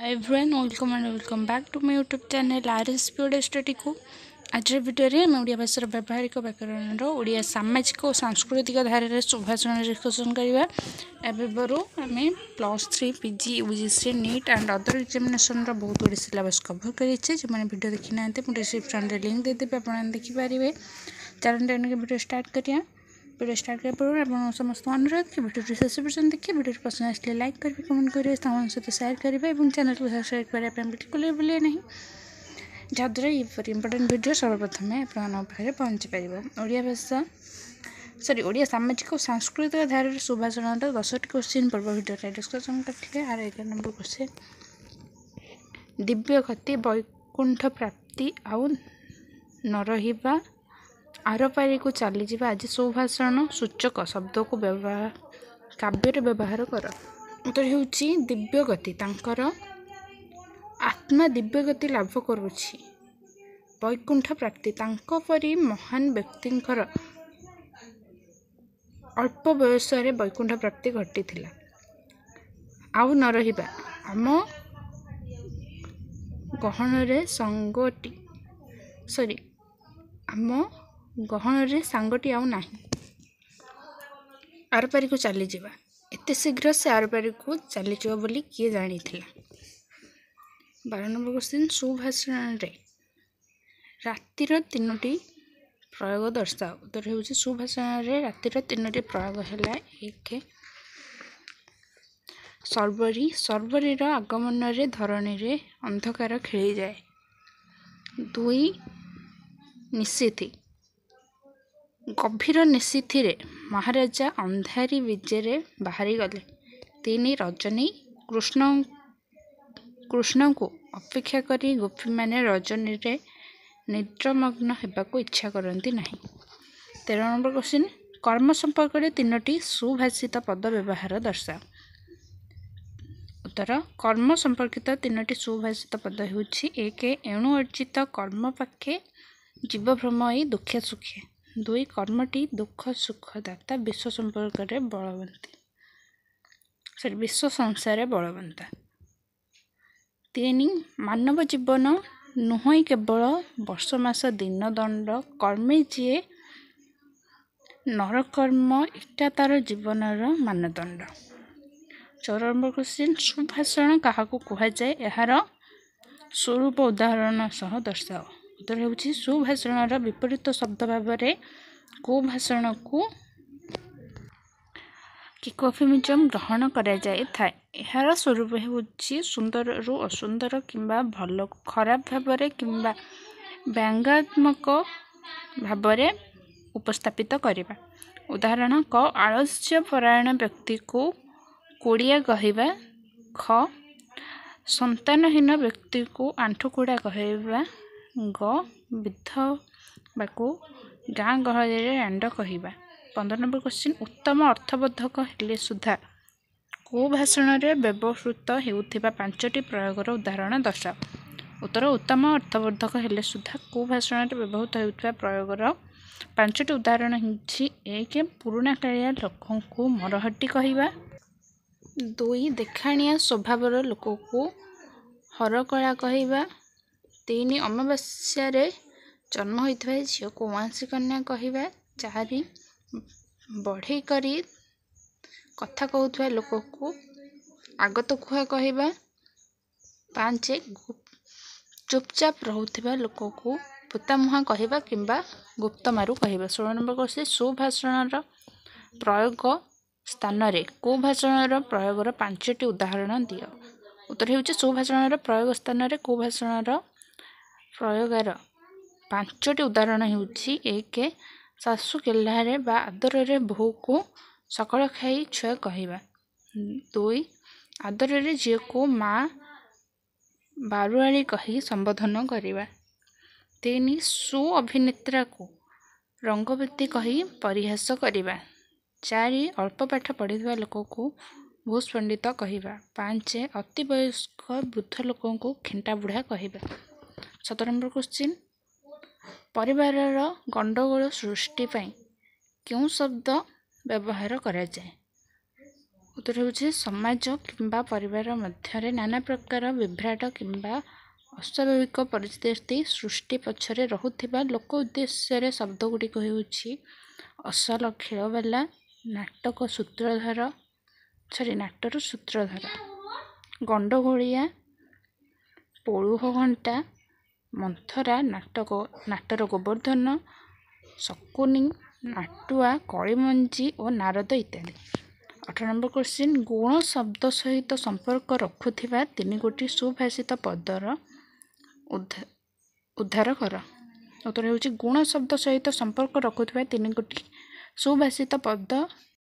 Hi everyone, welcome and welcome back to my YouTube channel RSP Odia study को आज video में ओडिया भाषार व्यावहारिक व्याकरण ओडिया सामाजिक और सांस्कृतिक धारा सुभाषण डिस्कसन करवा एवं आम +3 PG UGC neat and other examination बहुत गुड सिलेबस कवर करें जो मैंने वीडियो देखी ना मुझे डिस्क्रिप्शन लिंक देदेवी आप देखिपारे। चैनल वीडियो स्टार्ट करिया। वीडियो स्टार्ट करने पूर्व आप समस्त अनुरोध कि वीडियो शेष पर्यटन देखिए। वीडियो पसंद आसले लाइक करेंगे, कमेंट करेंगे, सामान सहित शेयर करेंगे और चैनल को सब्सक्राइब करने बिल्कुल भूलिए नहीं, जहाँद्वारा ये इंपोर्टेंट वीडियो सर्वप्रथम आपे पहुँची पार। ओडिया भाषा ओडिया सामाजिक और सांस्कृतिक धारा सुभाषण 10टी क्वेश्चन पूर्व वीडियो डिस्कसन करते। आर 11 नंबर क्वेश्चन, दिव्य गति वैकुंठ प्राप्ति आउ न रहिबा आरपारी को चली जावा आज सुभाषण सूचक शब्द को व्यवहार काव्य व्यवहार कर। उत्तर होउछि दिव्य गति, तांकर आत्मा दिव्य गति लाभ करुछि। वैकुंठ प्राप्ति, तांको परी महान व्यक्तिंकर अल्प बयस वैकुंठ प्राप्ति घटी। आउ न रहिबा, आम गहन संगटी आम गहन सांगटी आउ नाही। आरपारी को चली जावा, एते शीघ्र से आरपारी को चली जावा बोली किए जानी थिला। 12 नंबर क्वेश्चन, सुभाषण रे रातिर 3टी प्रयोग दर्शाओ। उत्तर होउछि सुभाषण रे रातिर 3टी प्रयोग हैला। 1 सर्वरी, सर्वरीर आगमन रे धरणी रे अंधकार खेली जाए। 2 निशिथि, गभीर निशिथि रे महाराजा अंधारी विजेरे बाहरी गले। 3 रजनी, कृष्ण को अपेक्षा करी गोपी माने रजनी रे निद्रमग्न हेबाकू इच्छा करती नहीं। 13 नंबर क्वेश्चन, कर्म संपर्क में 3टी सुभाषित पद व्यवहार दर्शाओ। उत्तर, कर्म संपर्कित 3टी सुभाषित पद होउछि 1 एणु अर्जित कर्म पाखे जीव भ्रमयी दुखे सुखे। 2 कर्मटी दुख सुख दाता विश्व संपर्क में बलवंती विश्व संसार बलवंता। 3 मानव जीवन नुहई केवल वर्ष मास दिन दंड कर्मे जी नरकर्म इटा तार जीवनर मानदंड। 14 नंबर क्वेश्चन, सुभाषण क्या कह जाए यार स्वरूप उदाहरण सह दर्शाओ। उत्तर होउछि सुभाषण विपरीत शब्द भाव में कुभाषण को किकोफेमिज्म ग्रहण करा जाए थाए। यार स्वरूप होउछि सुंदर रु असुंदर किंबा भल खराब भाव में किंबा व्यंग्यात्मक भाव में उपस्थापित करवा। उदाहरण, क आलस्य परायण व्यक्ति को कोड़िया कहवा। ख संतानहीन व्यक्ति को आंठुकुड़ा कहवा। ग विधवा को गाँ गहली रांड कहवा। 15 नंबर क्वेश्चन, उत्तम अर्थबोधक हेले सुधा कुभाषण में व्यवहृत होउथिबा 5टी प्रयोगर उदाहरण दर्शाओ। उत्तर, उत्तम अर्थबोधक हेले सुधा कुभाषण में व्यवहृत होउथिबा प्रयोगर 5टी उदाहरण होउछि 1 पुराणा कालिया लोकों को मरहट्टी कहवा। 2 देखाणिया स्वभावर लोक को हरकला कहवा। 3 अमावास्या जन्म होइथिबा झियो को उआंसी कन्या कहवा। 4 बढ़े करी कथा कहूथिबा लोक को आगत खुआ कहवा। 5 चुपचाप रहूथिबा लोक को पुतामुहा कहवा किंबा गुप्तमारू कहवा। 16 नंबर क्वेश्चन, सुभाषण प्रयोग स्थान रे कुभाषण प्रयोगर 5टी उदाहरण दियो। उत्तर होउछि सुभाषण प्रयोग स्थान रे कुभाषण प्रयोगार 5टी उदाहरण होउछि 1 सासु केल्हारे बा आदर रे बोहू को सकाळ खाई छुआ कहवा। 2 आदर रे झियो को माँ बारुआली कही संबोधन करवा। 3 सु अभिनेत्रा को रंगवती कही परिहास करवा। 4 अल्प पाठ पढ़िथिबा लोक को भूष पंडित कहवा। 5 अति वयस्क वृद्ध लोकों को खेंटा बुढ़ा कहवा। 17 नंबर क्वेश्चन, परिवार गंडगोल सृष्टि पाई क्यों शब्द व्यवहार करा जाए। उत्तर ହେଉଛି ସମାଜ କିମ୍ବା ପରିବାର ମଧ୍ୟରେ ନାନା ପ୍ରକାର ବିଭ୍ରାଟ କିମ୍ବା ଅସ୍ୱାଭାବିକ ପରିସ୍ଥିତି ସୃଷ୍ଟି ପଛରେ ରହୁଥିବା ଲୋକ ଉଦ୍ଦେଶ୍ୟରେ ଶବ୍ଦ ଗୁଡ଼ିକ ହେଉଛି ଅସଲ ଖେଳବାଲା, ନାଟର ସୂତ୍ରଧର, ଗଣ୍ଡଗୋଳିଆ, ପୋଳୁହ ଘଣ୍ଟା, ମନ୍ଥରା, ନାଟର ଗୋବର୍ଦ୍ଧନ, ଶକୁନି, ନାଟୁଆ, କଳିମଞ୍ଜି ଓ ନାରଦ ଇତ୍ୟାଦି। 18 ନମ୍ବର କ୍ୱେଶ୍ଚିନ୍, ଗୁଣ ଶବ୍ଦ ସହିତ ସମ୍ପର୍କ ରଖୁଥିବା 3ଗୋଟି ସୁଭାଷିତ ପଦର ଉଦ୍ଧାର କର। ଉତ୍ତର ହେଉଛି ଗୁଣ ଶବ୍ଦ ସହିତ ସମ୍ପର୍କ ରଖୁଥିବା 3ଗୋଟି ସୁଭାଷିତ ପଦ